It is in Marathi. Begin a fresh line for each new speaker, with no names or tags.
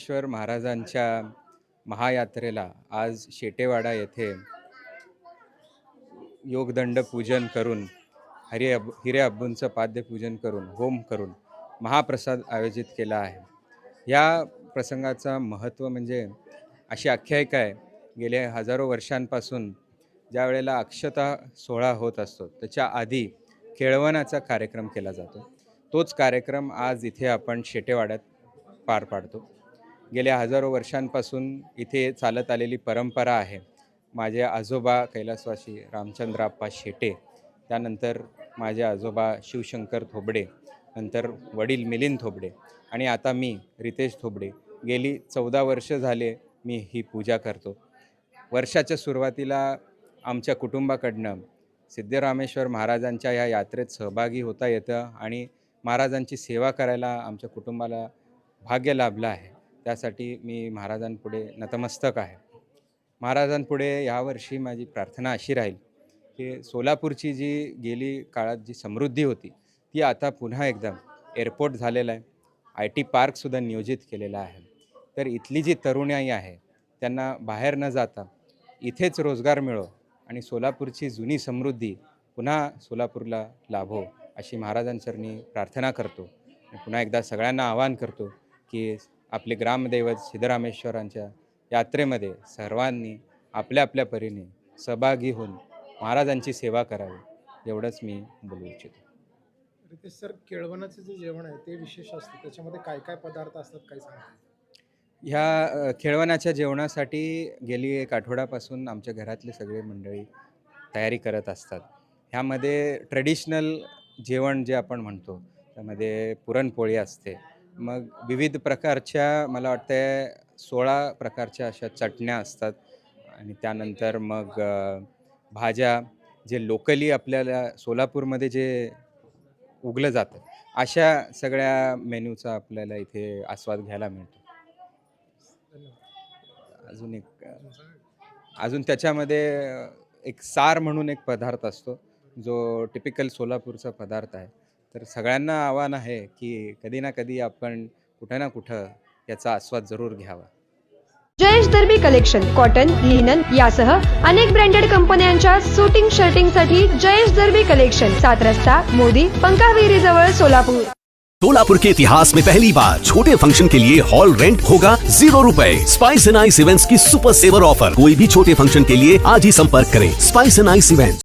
सिद्धरामेश्वर महाराजांच्या महायात्रेला आज शेटेवाडा येथे योगदंड पूजन करून हिरे अब्बूंचं पाद्यपूजन करून होम करून महाप्रसाद आयोजित केला आहे. या प्रसंगाचा महत्त्व म्हणजे अशी आख्यायिका आहे, गेल्या हजारो वर्षांपासून ज्या वेळेला अक्षता सोहळा होत असतो त्याच्या आधी केळवणाचा कार्यक्रम केला जातो. तोच कार्यक्रम आज इथे आपण शेटेवाड्यात पार पाडतो. गेल्या हजारो वर्षांपासून इथे चालत आलेली परंपरा आहे. माझे आजोबा कैलासवासी रामचंद्राप्पा शेटे, त्यानंतर माझे आजोबा शिवशंकर थोबडे, नंतर वडील मिलिंद थोबडे आणि आता मी रितेश थोबडे, गेली 14 वर्ष झाले मी ही पूजा करतो. वर्षाच्या सुरुवातीला आमच्या कुटुंबाकडनं सिद्धरामेश्वर महाराजांच्या या यात्रेत सहभागी होता येतं आणि महाराजांची सेवा करायला आमच्या कुटुंबाला भाग्य लाभलं आहे. त्यासाठी मी महाराजांपुढे नतमस्तक आहे. महाराजांपुढे यावर्षी माझी प्रार्थना अशी राहील की सोलापूरची जी गेली काळात जी समृद्धी होती ती आता पुन्हा एकदा एअरपोर्ट झालेला आहे, IT पार्कसुद्धा नियोजित केलेला आहे. तर इथली जी तरुणाई आहे त्यांना बाहेर न जाता इथेच रोजगार मिळो आणि सोलापूरची जुनी समृद्धी पुन्हा सोलापूरला लाभो अशी महाराजांचरणी प्रार्थना करतो. पुन्हा एकदा सगळ्यांना आवाहन करतो की आपले ग्रामदैवत सिद्धरामेश्वरांच्या यात्रेमध्ये सर्वांनी आपल्या आपल्या परीने सहभागी होऊन महाराजांची सेवा करावी, एवढंच मी बोलू इच्छितो.
रितेश सर, केळवणाचं जे जेवण आहे ते विशेष असतं, त्याच्यामध्ये काय काय पदार्थ असतात काय सांगा?
ह्या खेळवणाच्या जेवणासाठी गेली 1 आठवड्यापासून आमच्या घरातले सगळे मंडळी तयारी करत असतात. ह्यामध्ये ट्रेडिशनल जेवण जे आपण म्हणतो त्यामध्ये पुरणपोळी असते, मग विविध प्रकारच्या मला वाटतं 16 प्रकारच्या अशा चटण्या असतात आणि त्यानंतर मग भाज्या जे लोकली आपल्याला सोलापूरमध्ये जे उगलं जातं अशा सगळ्या मेन्यूचा आपल्याला इथे आस्वाद घ्यायला मिळतो. अजून त्याच्यामध्ये एक सार म्हणून एक पदार्थ असतो जो टिपिकल सोलापूरचा पदार्थ आहे. तर सगळ्यांना आव्हान आहे की कधी ना कधी आपण कुठं ना कुठं याचा आस्वाद जरूर घ्यावा.
जयेश दर्बी कलेक्शन कॉटन, लिनन यासह अनेक ब्रँडेड कंपन्यांच्या शूटिंग शर्टिंगसाठी जयेश दर्बी कलेक्शन, 7 रस्ता मोदी पंकाविरी जवळ सोलापुर.
सोलापुर के इतिहास में पहली बार छोटे फंक्शन के लिए हॉल रेंट होगा 0 रुपए। स्पाइस एंड आइस इवेंट्स की सुपर सेवर ऑफर। कोई भी छोटे फंक्शन के लिए आज ही संपर्क करें स्पाइस एंड आइस इवेंट्स।